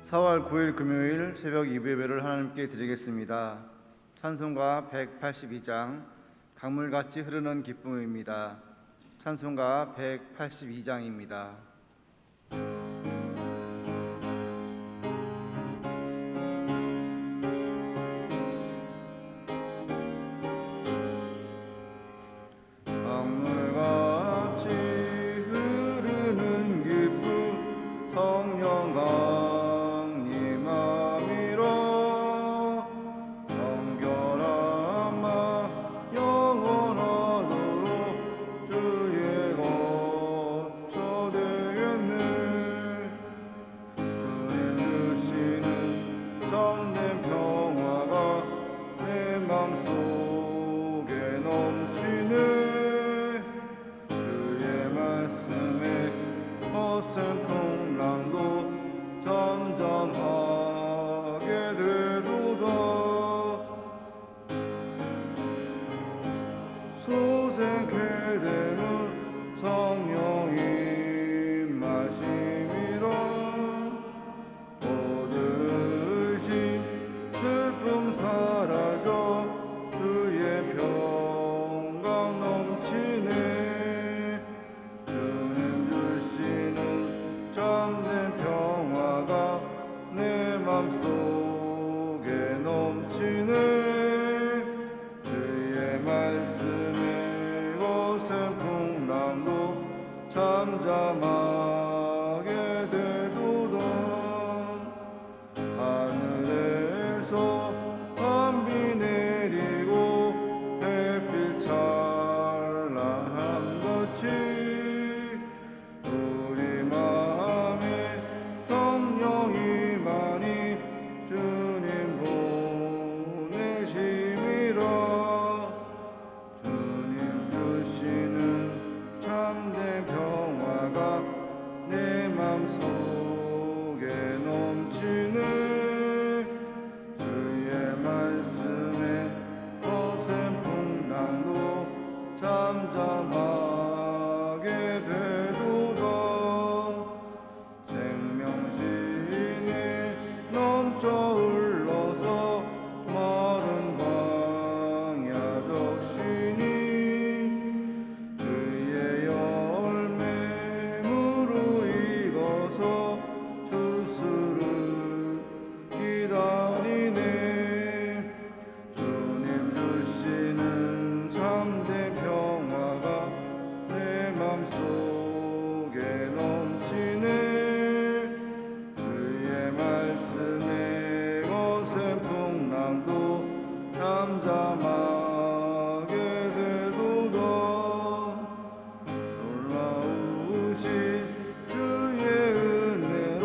4월 9일 금요일 새벽 2예배를 하나님께 드리겠습니다. 찬송가 182장 강물같이 흐르는 기쁨입니다. 찬송가 182장입니다. 강물같이 흐르는 기쁨 성령과 풍랑도 점점 하게 되도다. 소생케 되는 성령이 마심이라. 모든 의심 슬픔 사라져 주의 평강 넘치네. 참된 평화가 내 맘속에 넘치네. 주의 말씀에 거센 풍랑도 잠잠하게 되도다. 하늘에서 밤비 내리고 햇빛 찬란한 것이 주님 보내심이라. 주님 주시는 참된 평화가 내 맘속에 넘치네. 주의 말씀에 거센 풍랑도 잠잠하게 되도다. 생명신이 넘쳐 흘러서 마른 광야 적시니. 그의 열매 무르익어서 주스를 기다리네. 주님 주시는 참된 평화가 내 맘속에 넘치네. 말씀에 거센 풍랑도 잠잠하게 되도다. 놀라우신 주의 은혜로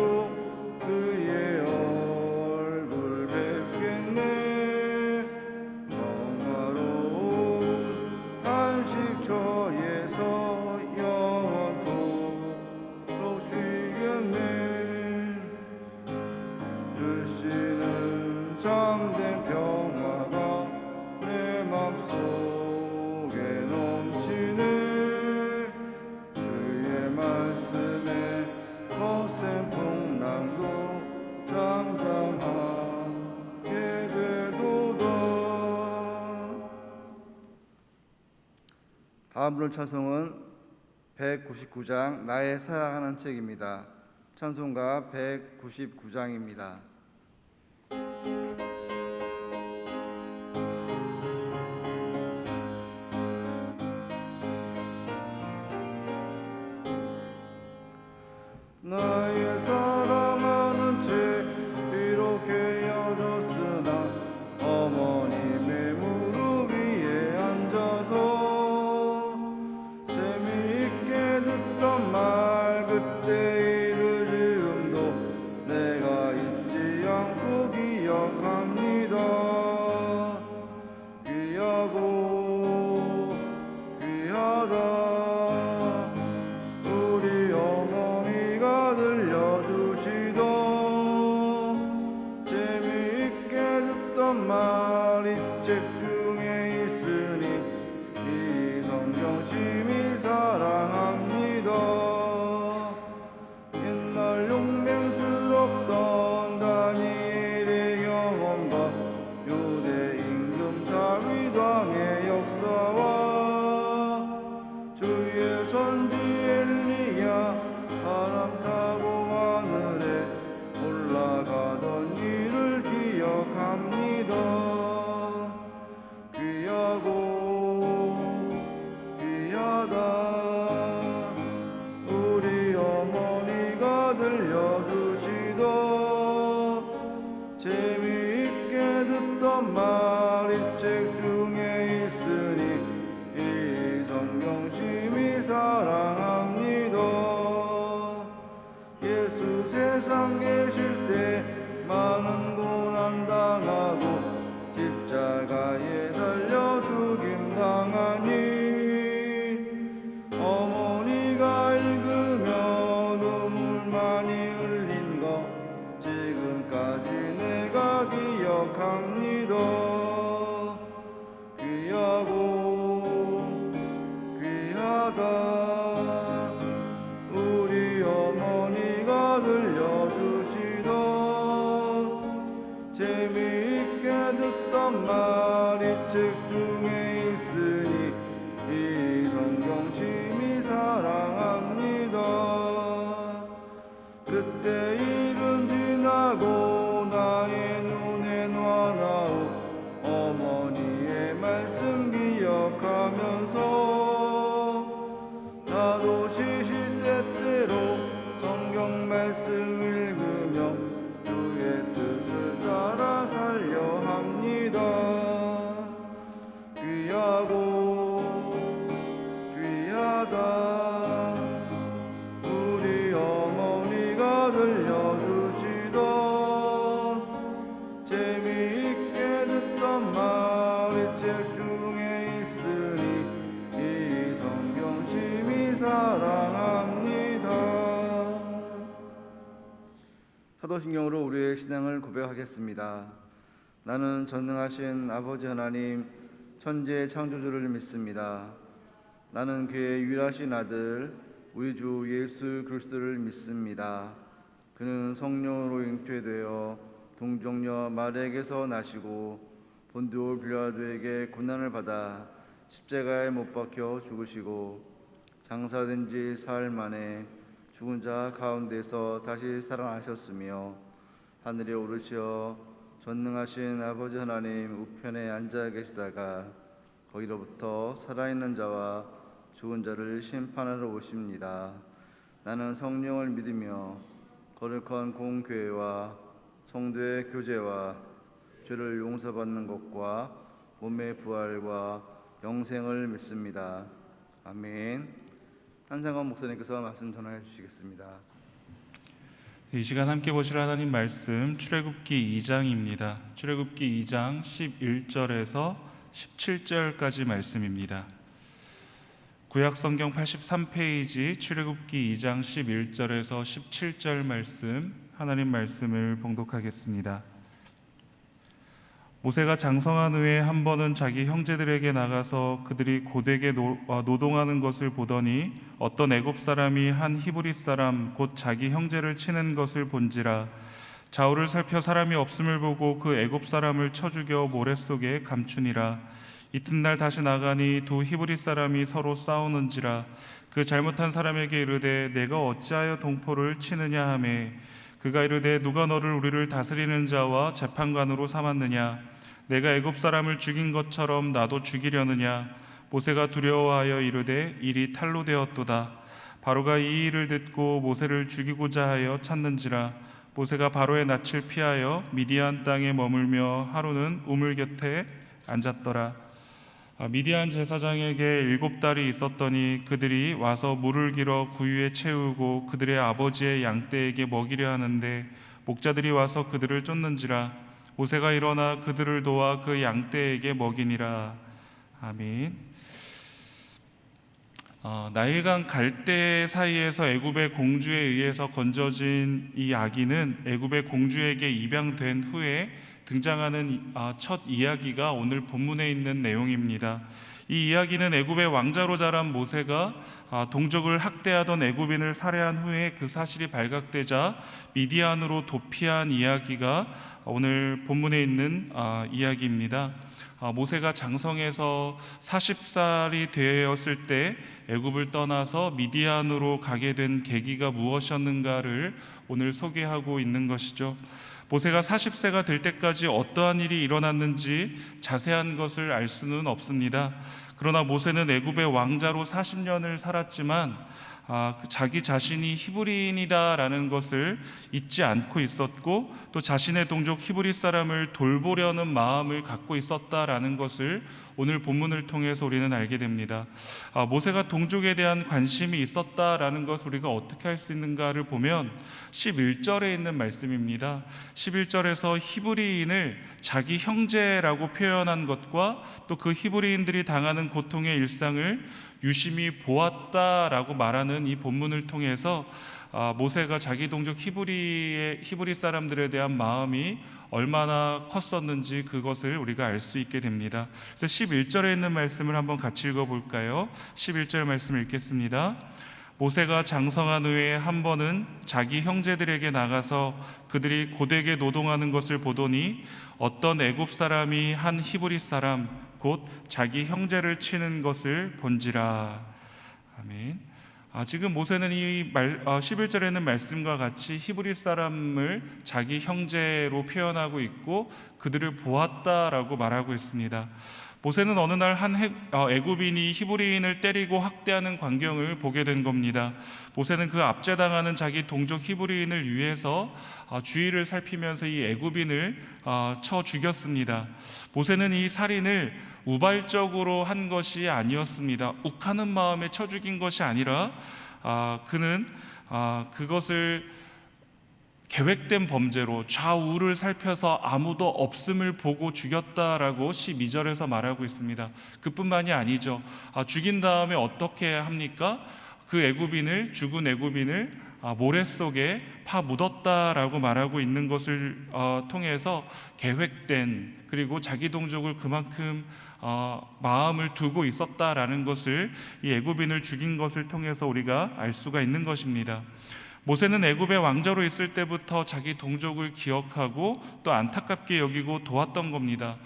그의 얼굴 뵙겠네. 평화로운 안식처에서 영원토록 쉬겠네. 주시는 참된 평화가 내 맘속에 넘치네. 주의 말씀에 거센 풍랑도 잠잠하게 되도다. 다음 부를 찬송은 199장 나의 사랑하는 책입니다. 찬송가 199장입니다. 나의 사랑하는 책 비록 헤어졌으나 어머님의 무릎 위에 앉아서 재미있게 듣던 말 그때 이루 지금도 내가 잊지 귀하다. 우리 어머니가 들려주시던 재미있게 듣던 말이 책 중에 있으니 이 성경 심히 사랑합니다. 예수 세상 계실 때 많은 고난 당하고 십자가에 달려 죽임 당하니 어머니가 읽으며 눈물 많이 흘린 거 지금까지 내가 기억합니다. 귀하고 귀하다. 우리 어머니가 들려주시던 재미있게 듣던 말이 책 중에 있으니 이 성경 심히 사랑합니다. 그때 일은 지나고 나의 눈엔 환하오 어머니의 말씀 기억하면서 나도 시시때때로 성경 말씀 읽으며 주의 뜻을 따라 살려 합니다. 귀하고 귀하다. 우리 어머니가 들려주시던 재미있게 듣던 말이 책 중에 있으니 이 성경 심히 사랑합니다. 사도신경으로 우리의 신앙을 고백하겠습니다. 나는 전능하신 아버지 하나님 천지의 창조주를 믿습니다. 나는 그의 유일하신 아들 우리 주 예수 그리스도를 믿습니다. 그는 성령으로 잉태되어 동정녀 마리아에게서 나시고 본디오 빌라도에게 고난을 받아 십자가에 못 박혀 죽으시고 장사된 지 사흘 만에 죽은 자 가운데서 다시 살아나셨으며 하늘에 오르시어 전능하신 아버지 하나님 우편에 앉아 계시다가 거기로부터 살아있는 자와 죽은 자를 심판하러 오십니다. 나는 성령을 믿으며 거룩한 공교회와 성도의 교제와 죄를 용서받는 것과 몸의 부활과 영생을 믿습니다. 아멘. 한상원 목사님께서 말씀 전해 주시겠습니다. 이 시간 함께 보실 하나님 말씀 출애굽기 2장입니다. 출애굽기 2장 11절에서 17절까지 말씀입니다. 구약 성경 83페이지 출애굽기 2장 11절에서 17절 말씀, 하나님 말씀을 봉독하겠습니다. 모세가 장성한 후에 한 번은 자기 형제들에게 나가서 그들이 고되게 노동하는 것을 보더니 어떤 애굽 사람이 한 히브리 사람 곧 자기 형제를 치는 것을 본지라. 좌우를 살펴 사람이 없음을 보고 그 애굽 사람을 쳐 죽여 모래 속에 감추니라. 이튿날 다시 나가니 두 히브리 사람이 서로 싸우는지라. 그 잘못한 사람에게 이르되 내가 어찌하여 동포를 치느냐 하매 그가 이르되 누가 너를 우리를 다스리는 자와 재판관으로 삼았느냐. 내가 애굽 사람을 죽인 것처럼 나도 죽이려느냐. 모세가 두려워하여 이르되 일이 탈로 되었도다. 바로가 이 일을 듣고 모세를 죽이고자 하여 찾는지라. 모세가 바로의 낯을 피하여 미디안 땅에 머물며 하루는 우물 곁에 앉았더라. 미디안 제사장에게 7딸이 있었더니 그들이 와서 물을 길어 구유에 채우고 그들의 아버지의 양떼에게 먹이려 하는데 목자들이 와서 그들을 쫓는지라. 모세가 일어나 그들을 도와 그 양떼에게 먹이니라. 아멘. 나일강 갈대 사이에서 애굽의 공주에 의해서 건져진 이 아기는 애굽의 공주에게 입양된 후에 등장하는 첫 이야기가 오늘 본문에 있는 내용입니다. 이 이야기는 애굽의 왕자로 자란 모세가 동족을 학대하던 애굽인을 살해한 후에 그 사실이 발각되자 미디안으로 도피한 이야기가 오늘 본문에 있는 이야기입니다. 모세가 장성해서 40살이 되었을 때 애굽을 떠나서 미디안으로 가게 된 계기가 무엇이었는가를 오늘 소개하고 있는 것이죠. 모세가 40세가 될 때까지 어떠한 일이 일어났는지 자세한 것을 알 수는 없습니다. 그러나 모세는 애굽의 왕자로 40년을 살았지만 자기 자신이 히브리인이다라는 것을 잊지 않고 있었고, 또 자신의 동족 히브리 사람을 돌보려는 마음을 갖고 있었다라는 것을 오늘 본문을 통해서 우리는 알게 됩니다. 모세가 동족에 대한 관심이 있었다라는 것을 우리가 어떻게 할 수 있는가를 보면 11절에 있는 말씀입니다. 11절에서 히브리인을 자기 형제라고 표현한 것과 또 그 히브리인들이 당하는 고통의 일상을 유심히 보았다라고 말하는 이 본문을 통해서 모세가 자기 동족 히브리 사람들에 대한 마음이 얼마나 컸었는지 그것을 우리가 알 수 있게 됩니다. 그래서 11절에 있는 말씀을 한번 같이 읽어볼까요? 11절 말씀 읽겠습니다. 모세가 장성한 후에 한 번은 자기 형제들에게 나가서 그들이 고되게 노동하는 것을 보더니 어떤 애굽 사람이 한 히브리 사람 곧 자기 형제를 치는 것을 본지라. 아멘. 지금 모세는 이 11절에 있는 말씀과 같이 히브리 사람을 자기 형제로 표현하고 있고 그들을 보았다라고 말하고 있습니다. 모세는 어느 날 한 애굽인이 히브리인을 때리고 학대하는 광경을 보게 된 겁니다. 모세는 그 압제당하는 자기 동족 히브리인을 위해서 주위를 살피면서 이 애굽인을 쳐 죽였습니다. 모세는 이 살인을 우발적으로 한 것이 아니었습니다. 욱하는 마음에 쳐 죽인 것이 아니라 그는 그것을 계획된 범죄로 좌우를 살펴서 아무도 없음을 보고 죽였다라고 12절에서 말하고 있습니다. 그뿐만이 아니죠. 죽인 다음에 어떻게 합니까? 그 죽은 애굽인을 모래 속에 파 묻었다라고 말하고 있는 것을 통해서 계획된, 그리고 자기 동족을 그만큼 마음을 두고 있었다라는 것을 이 애굽인을 죽인 것을 통해서 우리가 알 수가 있는 것입니다. 모세는 애굽의 왕자로 있을 때부터 자기 동족을 기억하고 또 안타깝게 여기고 도왔던 겁니다.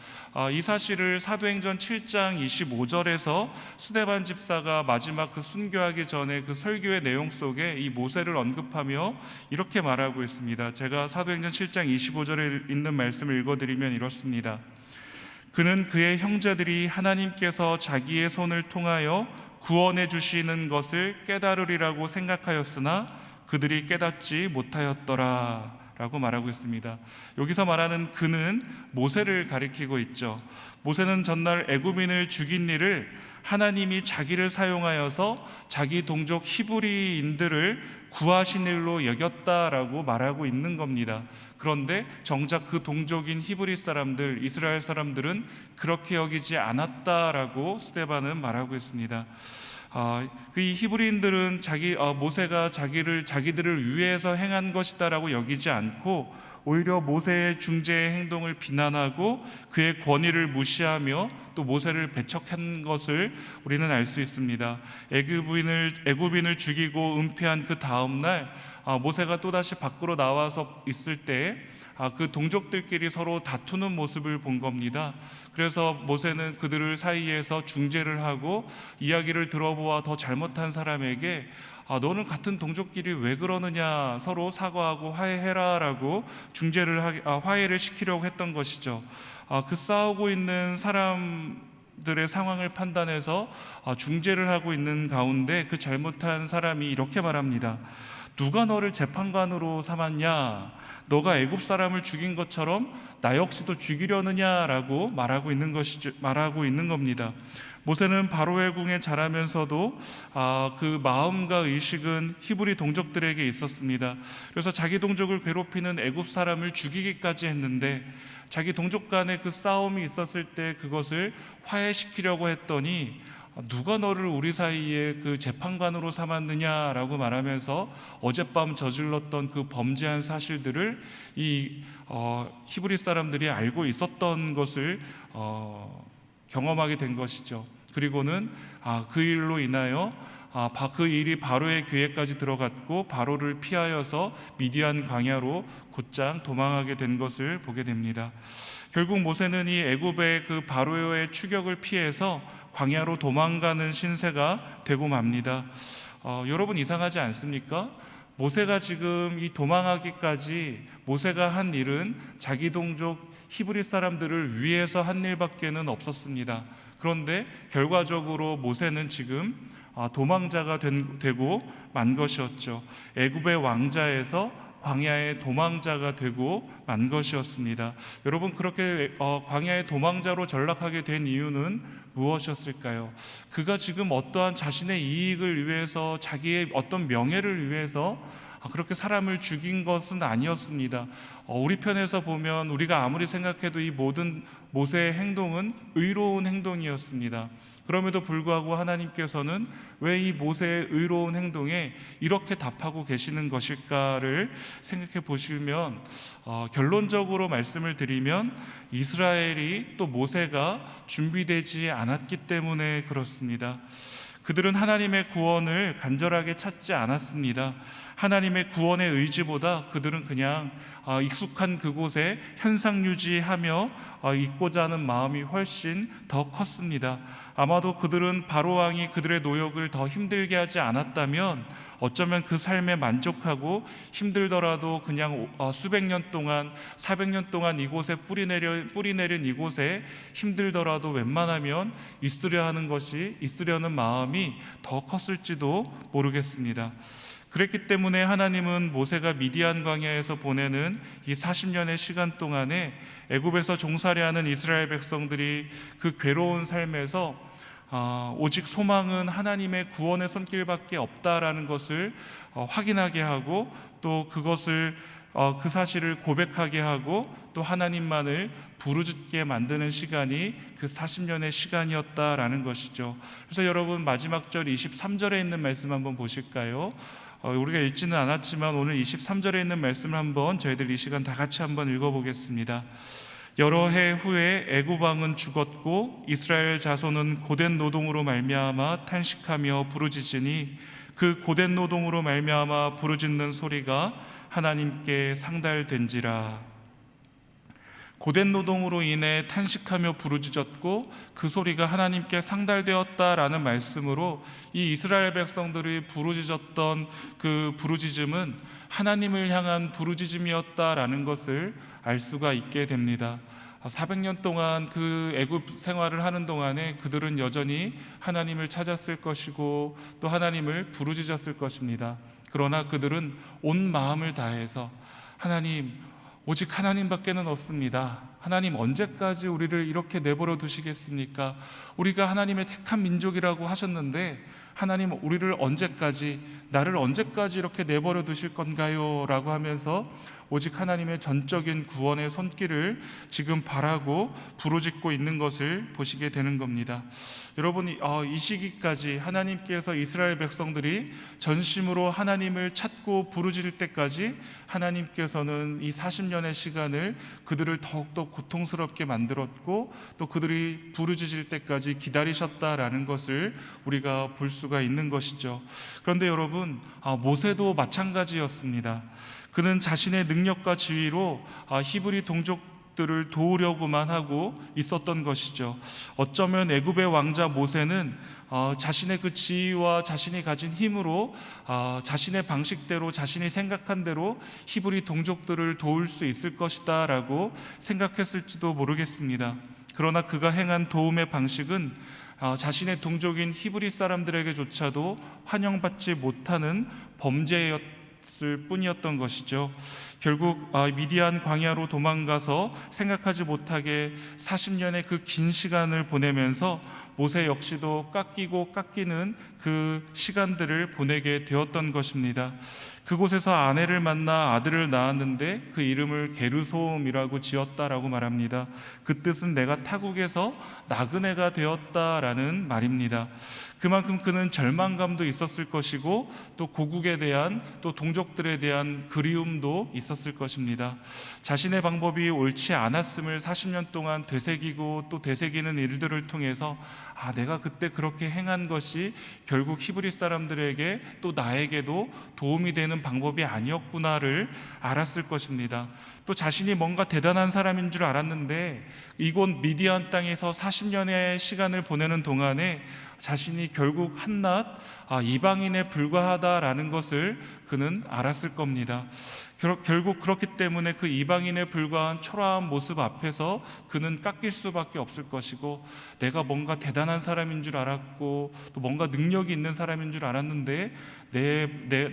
이 사실을 사도행전 7장 25절에서 스데반 집사가 마지막 그 순교하기 전에 그 설교의 내용 속에 이 모세를 언급하며 이렇게 말하고 있습니다. 제가 사도행전 7장 25절에 있는 말씀을 읽어드리면 이렇습니다. 그는 그의 형제들이 하나님께서 자기의 손을 통하여 구원해 주시는 것을 깨달으리라고 생각하였으나 그들이 깨닫지 못하였더라 라고 말하고 있습니다. 여기서 말하는 그는 모세를 가리키고 있죠. 모세는 전날 애굽인을 죽인 일을 하나님이 자기를 사용하여서 자기 동족 히브리인들을 구하신 일로 여겼다라고 말하고 있는 겁니다. 그런데 정작 그 동족인 히브리 사람들, 이스라엘 사람들은 그렇게 여기지 않았다라고 스데반은 말하고 있습니다. 이 히브리인들은 모세가 자기들을 위해서 행한 것이다라고 여기지 않고 오히려 모세의 중재의 행동을 비난하고 그의 권위를 무시하며 또 모세를 배척한 것을 우리는 알 수 있습니다. 애굽인을 죽이고 은폐한 그 다음 날 모세가 또다시 밖으로 나와서 있을 때 그 동족들끼리 서로 다투는 모습을 본 겁니다. 그래서 모세는 그들을 사이에서 중재를 하고 이야기를 들어보아 더 잘못한 사람에게 너는 같은 동족끼리 왜 그러느냐, 서로 사과하고 화해해라 라고 화해를 시키려고 했던 것이죠. 그 싸우고 있는 사람들의 상황을 판단해서 중재를 하고 있는 가운데 그 잘못한 사람이 이렇게 말합니다. 누가 너를 재판관으로 삼았냐? 너가 애굽 사람을 죽인 것처럼 나 역시도 죽이려느냐라고 말하고 있는 겁니다. 모세는 바로의 궁에 자라면서도 그 마음과 의식은 히브리 동족들에게 있었습니다. 그래서 자기 동족을 괴롭히는 애굽 사람을 죽이기까지 했는데 자기 동족 간에 그 싸움이 있었을 때 그것을 화해시키려고 했더니 누가 너를 우리 사이에 그 재판관으로 삼았느냐라고 말하면서 어젯밤 저질렀던 그 범죄한 사실들을 이 히브리 사람들이 알고 있었던 것을 경험하게 된 것이죠. 그리고는 그 일로 인하여 그 일이 바로의 귀에까지 들어갔고 바로를 피하여서 미디안 광야로 곧장 도망하게 된 것을 보게 됩니다. 결국 모세는 이 애굽의 그 바로의 추격을 피해서 광야로 도망가는 신세가 되고 맙니다. 여러분 이상하지 않습니까? 모세가 지금 이 도망하기까지 모세가 한 일은 자기 동족 히브리 사람들을 위해서 한 일밖에는 없었습니다. 그런데 결과적으로 모세는 지금 도망자가 되고 만 것이었죠. 애굽의 왕자에서 광야의 도망자가 되고 만 것이었습니다. 여러분, 그렇게 광야의 도망자로 전락하게 된 이유는 무엇이었을까요? 그가 지금 어떠한 자신의 이익을 위해서, 자기의 어떤 명예를 위해서 그렇게 사람을 죽인 것은 아니었습니다. 우리 편에서 보면 우리가 아무리 생각해도 이 모든 모세의 행동은 의로운 행동이었습니다. 그럼에도 불구하고 하나님께서는 왜 이 모세의 의로운 행동에 이렇게 답하고 계시는 것일까를 생각해 보시면 결론적으로 말씀을 드리면 이스라엘이 또 모세가 준비되지 않았기 때문에 그렇습니다. 그들은 하나님의 구원을 간절하게 찾지 않았습니다. 하나님의 구원의 의지보다 그들은 그냥 익숙한 그곳에 현상 유지하며 있고자 하는 마음이 훨씬 더 컸습니다. 아마도 그들은 바로왕이 그들의 노역을 더 힘들게 하지 않았다면 어쩌면 그 삶에 만족하고 힘들더라도 그냥 수백 년 동안 400년 동안 이곳에 뿌리 내린 이곳에 힘들더라도 웬만하면 있으려는 마음이 더 컸을지도 모르겠습니다. 그랬기 때문에 하나님은 모세가 미디안 광야에서 보내는 이 40년의 시간 동안에 애굽에서 종살이하는 이스라엘 백성들이 그 괴로운 삶에서 오직 소망은 하나님의 구원의 손길밖에 없다라는 것을 확인하게 하고 또 그 사실을 고백하게 하고 또 하나님만을 부르짖게 만드는 시간이 그 40년의 시간이었다라는 것이죠. 그래서 여러분, 마지막 절 23절에 있는 말씀 한번 보실까요? 우리가 읽지는 않았지만 오늘 23절에 있는 말씀을 한번 저희들 이 시간 다 같이 한번 읽어보겠습니다. 여러 해 후에 애굽 왕은 죽었고 이스라엘 자손은 고된 노동으로 말미암아 탄식하며 부르짖으니 그 고된 노동으로 말미암아 부르짖는 소리가 하나님께 상달된지라. 고된 노동으로 인해 탄식하며 부르짖었고 그 소리가 하나님께 상달되었다라는 말씀으로 이 이스라엘 백성들이 부르짖었던 그 부르짖음은 하나님을 향한 부르짖음이었다라는 것을 알 수가 있게 됩니다. 400년 동안 그 애굽 생활을 하는 동안에 그들은 여전히 하나님을 찾았을 것이고 또 하나님을 부르짖었을 것입니다. 그러나 그들은 온 마음을 다해서 하나님, 오직 하나님밖에는 없습니다. 하나님, 언제까지 우리를 이렇게 내버려 두시겠습니까? 우리가 하나님의 택한 민족이라고 하셨는데 하나님, 나를 언제까지 이렇게 내버려 두실 건가요? 라고 하면서 오직 하나님의 전적인 구원의 손길을 지금 바라고 부르짖고 있는 것을 보시게 되는 겁니다. 여러분, 이 시기까지 하나님께서 이스라엘 백성들이 전심으로 하나님을 찾고 부르짖을 때까지 하나님께서는 이 40년의 시간을 그들을 더욱더 고통스럽게 만들었고 또 그들이 부르짖을 때까지 기다리셨다라는 것을 우리가 볼 수가 있는 것이죠. 그런데 여러분, 모세도 마찬가지였습니다. 그는 자신의 능력과 지위로 히브리 동족들을 도우려고만 하고 있었던 것이죠. 어쩌면 애굽의 왕자 모세는 자신의 그 지위와 자신이 가진 힘으로 자신의 방식대로, 자신이 생각한 대로 히브리 동족들을 도울 수 있을 것이다 라고 생각했을지도 모르겠습니다. 그러나 그가 행한 도움의 방식은 자신의 동족인 히브리 사람들에게조차도 환영받지 못하는 범죄였을 뿐이었던 것이죠. 결국 미디안 광야로 도망가서 생각하지 못하게 40년의 그 긴 시간을 보내면서 모세 역시도 깎이는 그 시간들을 보내게 되었던 것입니다. 그곳에서 아내를 만나 아들을 낳았는데 그 이름을 게르솜이라고 지었다라고 말합니다. 그 뜻은 내가 타국에서 나그네가 되었다라는 말입니다. 그만큼 그는 절망감도 있었을 것이고 또 고국에 대한, 또 동족들에 대한 그리움도 있었을 것입니다. 자신의 방법이 옳지 않았음을 40년 동안 되새기고 또 되새기는 일들을 통해서 내가 그때 그렇게 행한 것이 결국 히브리 사람들에게 또 나에게도 도움이 되는 방법이 아니었구나를 알았을 것입니다. 또 자신이 뭔가 대단한 사람인 줄 알았는데 이곳 미디안 땅에서 40년의 시간을 보내는 동안에 자신이 결국 한낱 이방인에 불과하다라는 것을 그는 알았을 겁니다. 결국 그렇기 때문에 그 이방인에 불과한 초라한 모습 앞에서 그는 깎일 수밖에 없을 것이고, 내가 뭔가 대단한 사람인 줄 알았고 또 뭔가 능력이 있는 사람인 줄 알았는데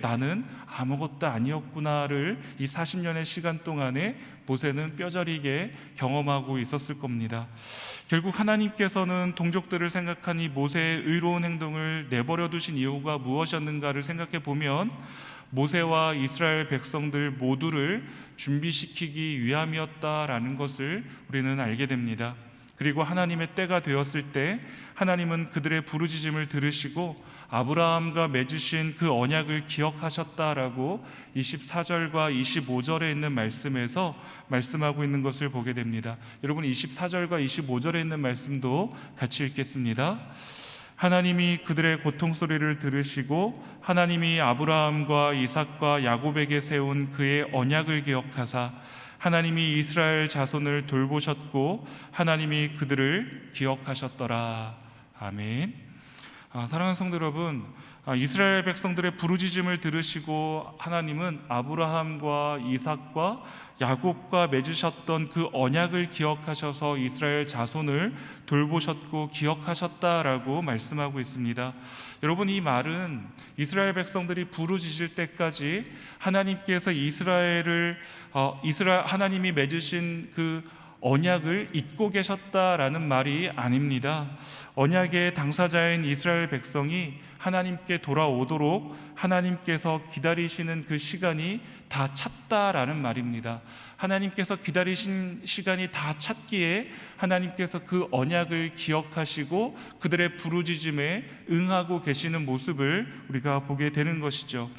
나는 아무것도 아니었구나를 이 40년의 시간 동안에 모세는 뼈저리게 경험하고 있었을 겁니다. 결국 하나님께서는 동족들을 생각하니 모세의 의로운 행동을 내버려 두신 이유가 무엇이었는가를 생각해 보면 모세와 이스라엘 백성들 모두를 준비시키기 위함이었다라는 것을 우리는 알게 됩니다. 그리고 하나님의 때가 되었을 때 하나님은 그들의 부르짖음을 들으시고 아브라함과 맺으신 그 언약을 기억하셨다라고 24절과 25절에 있는 말씀에서 말씀하고 있는 것을 보게 됩니다. 여러분, 24절과 25절에 있는 말씀도 같이 읽겠습니다. 하나님이 그들의 고통 소리를 들으시고 하나님이 아브라함과 이삭과 야곱에게 세운 그의 언약을 기억하사 하나님이 이스라엘 자손을 돌보셨고 하나님이 그들을 기억하셨더라. 아멘. 사랑하는 성도 여러분, 이스라엘 백성들의 부르짖음을 들으시고 하나님은 아브라함과 이삭과 야곱과 맺으셨던 그 언약을 기억하셔서 이스라엘 자손을 돌보셨고 기억하셨다라고 말씀하고 있습니다. 여러분, 이 말은 이스라엘 백성들이 부르짖을 때까지 하나님께서 하나님이 맺으신 그 언약을 잊고 계셨다라는 말이 아닙니다. 언약의 당사자인 이스라엘 백성이 하나님께 돌아오도록 하나님께서 기다리시는 그 시간이 다 찼다라는 말입니다. 하나님께서 기다리신 시간이 다 찼기에 하나님께서 그 언약을 기억하시고 그들의 부르짖음에 응하고 계시는 모습을 우리가 보게 되는 것이죠.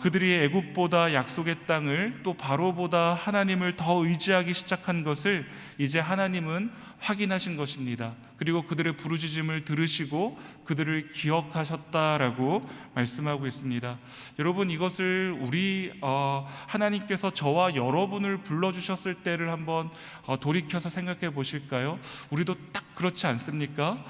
그들이 애굽보다 약속의 땅을, 또 바로보다 하나님을 더 의지하기 시작한 것을 이제 하나님은 확인하신 것입니다. 그리고 그들의 부르짖음을 들으시고 그들을 기억하셨다라고 말씀하고 있습니다. 여러분, 이것을 하나님께서 저와 여러분을 불러주셨을 때를 한번 돌이켜서 생각해 보실까요? 우리도 딱 그렇지 않습니까?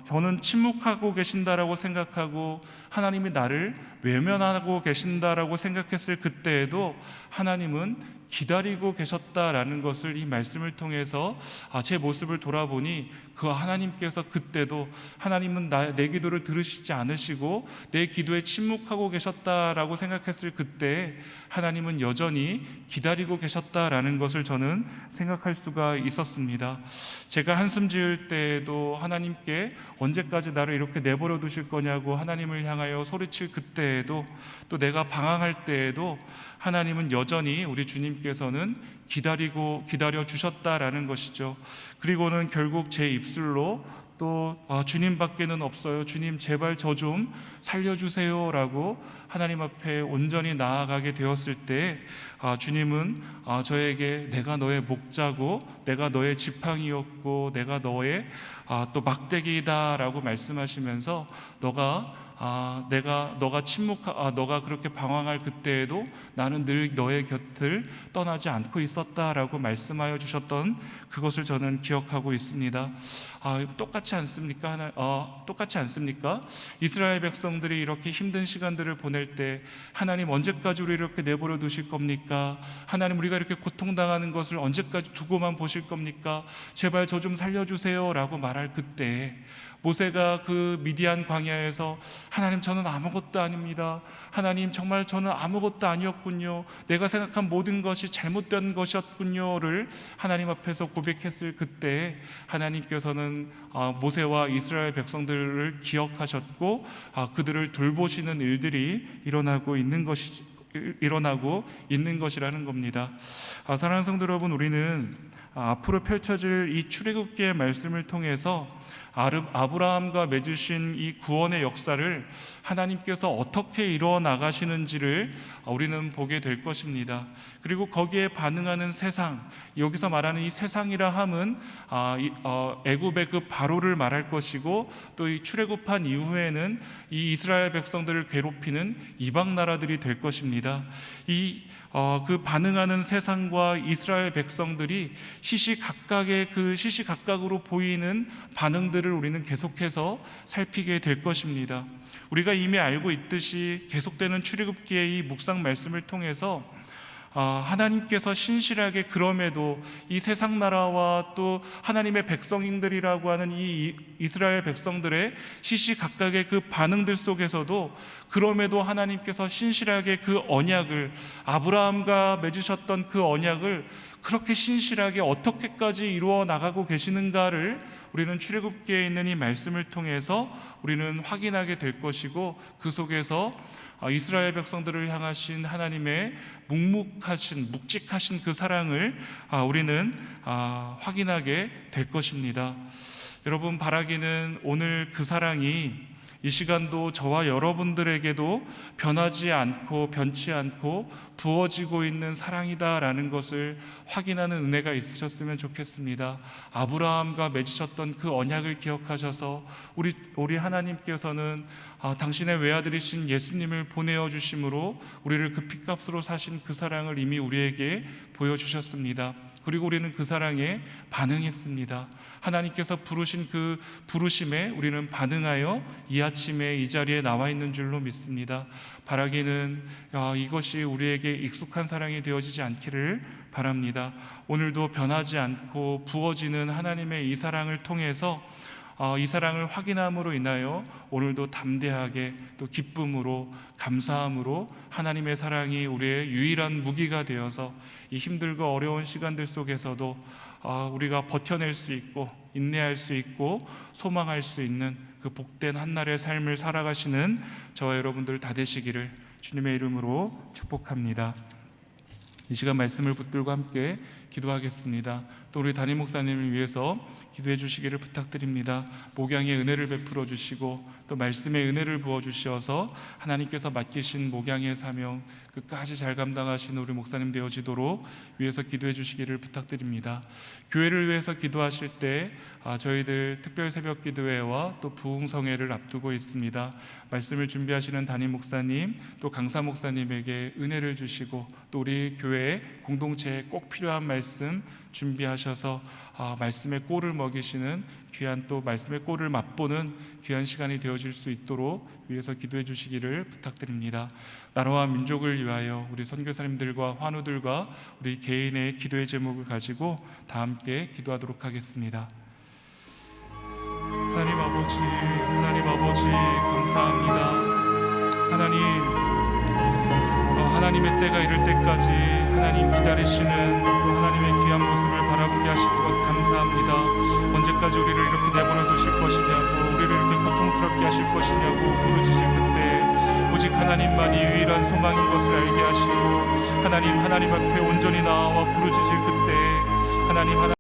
저는 침묵하고 계신다라고 생각하고 하나님이 나를 외면하고 계신다라고 생각했을 그때에도 하나님은 기다리고 계셨다라는 것을 이 말씀을 통해서 제 모습을 돌아보니 그 하나님께서 그때도 하나님은 내 기도를 들으시지 않으시고 내 기도에 침묵하고 계셨다라고 생각했을 그때 하나님은 여전히 기다리고 계셨다라는 것을 저는 생각할 수가 있었습니다. 제가 한숨 지을 때에도 하나님께 언제까지 나를 이렇게 내버려 두실 거냐고 하나님을 향하여 소리칠 그때에도, 또 내가 방황할 때에도 하나님은 여전히 우리 주님께서는 기다려 주셨다라는 것이죠. 그리고는 결국 제 입술로 또 주님밖에는 없어요, 주님 제발 저 좀 살려주세요 라고 하나님 앞에 온전히 나아가게 되었을 때 주님은 저에게 내가 너의 목자고 내가 너의 지팡이였고 내가 너의 또 막대기이다 라고 말씀하시면서 너가 그렇게 방황할 그때에도 나는 늘 너의 곁을 떠나지 않고 있었다라고 말씀하여 주셨던 그것을 저는 기억하고 있습니다. 똑같지 않습니까? 똑같지 않습니까? 이스라엘 백성들이 이렇게 힘든 시간들을 보낼 때 하나님 언제까지 우리를 이렇게 내버려 두실 겁니까? 하나님 우리가 이렇게 고통당하는 것을 언제까지 두고만 보실 겁니까? 제발 저 좀 살려주세요 라고 말할 그때 모세가 그 미디안 광야에서 하나님 저는 아무것도 아닙니다. 하나님 정말 저는 아무것도 아니었군요. 내가 생각한 모든 것이 잘못된 것이었군요를 하나님 앞에서 고백했을 그때 하나님께서는 모세와 이스라엘 백성들을 기억하셨고 그들을 돌보시는 일들이 일어나고 있는 것이라는 겁니다. 사랑하는 성도 여러분, 우리는 앞으로 펼쳐질 이 출애굽기의 말씀을 통해서 아브라함과 맺으신 이 구원의 역사를 하나님께서 어떻게 이루어 나가시는지를 우리는 보게 될 것입니다. 그리고 거기에 반응하는 세상, 여기서 말하는 이 세상이라 함은 애굽의 그 바로를 말할 것이고, 또 이 출애굽한 이후에는 이 이스라엘 백성들을 괴롭히는 이방 나라들이 될 것입니다. 그 반응하는 세상과 이스라엘 백성들이 시시각각으로 보이는 반응들을 부분들을 우리는 계속해서 살피게 될 것입니다. 우리가 이미 알고 있듯이 계속되는 출애굽기의 이 묵상 말씀을 통해서 하나님께서 신실하게 그럼에도 이 세상 나라와 또 하나님의 백성들이라고 하는 이 이스라엘 백성들의 시시각각의 그 반응들 속에서도 그럼에도 하나님께서 신실하게 그 언약을, 아브라함과 맺으셨던 그 언약을 그렇게 신실하게 어떻게까지 이루어 나가고 계시는가를 우리는 출애굽기에 있는 이 말씀을 통해서 우리는 확인하게 될 것이고, 그 속에서 이스라엘 백성들을 향하신 하나님의 묵직하신 그 사랑을 우리는 확인하게 될 것입니다. 여러분, 바라기는 오늘 그 사랑이 이 시간도 저와 여러분들에게도 변치 않고 부어지고 있는 사랑이다라는 것을 확인하는 은혜가 있으셨으면 좋겠습니다. 아브라함과 맺으셨던 그 언약을 기억하셔서 우리 하나님께서는 당신의 외아들이신 예수님을 보내어 주심으로 우리를 그 핏값으로 사신 그 사랑을 이미 우리에게 보여주셨습니다. 그리고 우리는 그 사랑에 반응했습니다. 하나님께서 부르신 그 부르심에 우리는 반응하여 이 아침에 이 자리에 나와 있는 줄로 믿습니다. 바라기는 이것이 우리에게 익숙한 사랑이 되어지지 않기를 바랍니다. 오늘도 변하지 않고 부어지는 하나님의 이 사랑을 통해서 이 사랑을 확인함으로 인하여 오늘도 담대하게 또 기쁨으로 감사함으로 하나님의 사랑이 우리의 유일한 무기가 되어서 이 힘들고 어려운 시간들 속에서도 우리가 버텨낼 수 있고 인내할 수 있고 소망할 수 있는 그 복된 한날의 삶을 살아가시는 저와 여러분들 다 되시기를 주님의 이름으로 축복합니다. 이 시간 말씀을 붙들고 함께 기도하겠습니다. 또 우리 담임 목사님을 위해서 기도해 주시기를 부탁드립니다. 목양의 은혜를 베풀어 주시고 또 말씀의 은혜를 부어 주셔서 하나님께서 맡기신 목양의 사명 끝까지 잘 감당하시는 우리 목사님 되어지도록 위해서 기도해 주시기를 부탁드립니다. 교회를 위해서 기도하실 때 저희들 특별 새벽 기도회와 또 부흥성회를 앞두고 있습니다. 말씀을 준비하시는 담임 목사님 또 강사 목사님에게 은혜를 주시고 또 우리 교회 공동체에 꼭 필요한 말씀 준비하셔서 말씀의 꼴을 먹이시는 귀한 또 말씀의 꼴을 맛보는 귀한 시간이 되어질 수 있도록 위해서 기도해 주시기를 부탁드립니다. 나라와 민족을 위하여 우리 선교사님들과 환우들과 우리 개인의 기도의 제목을 가지고 다 함께 기도하도록 하겠습니다. 하나님 아버지 감사합니다. 하나님의 때가 이를 때까지 하나님 기다리시는 또 하나님의 귀한 모습을 바라보게 하실 것 감사합니다. 언제까지 우리를 이렇게 내버려 두실 것이냐고, 우리를 이렇게 고통스럽게 하실 것이냐고 부르짖을 그때 오직 하나님만이 유일한 소망인 것을 알게 하시고 하나님 앞에 온전히 나와 부르짖을 그때 하나님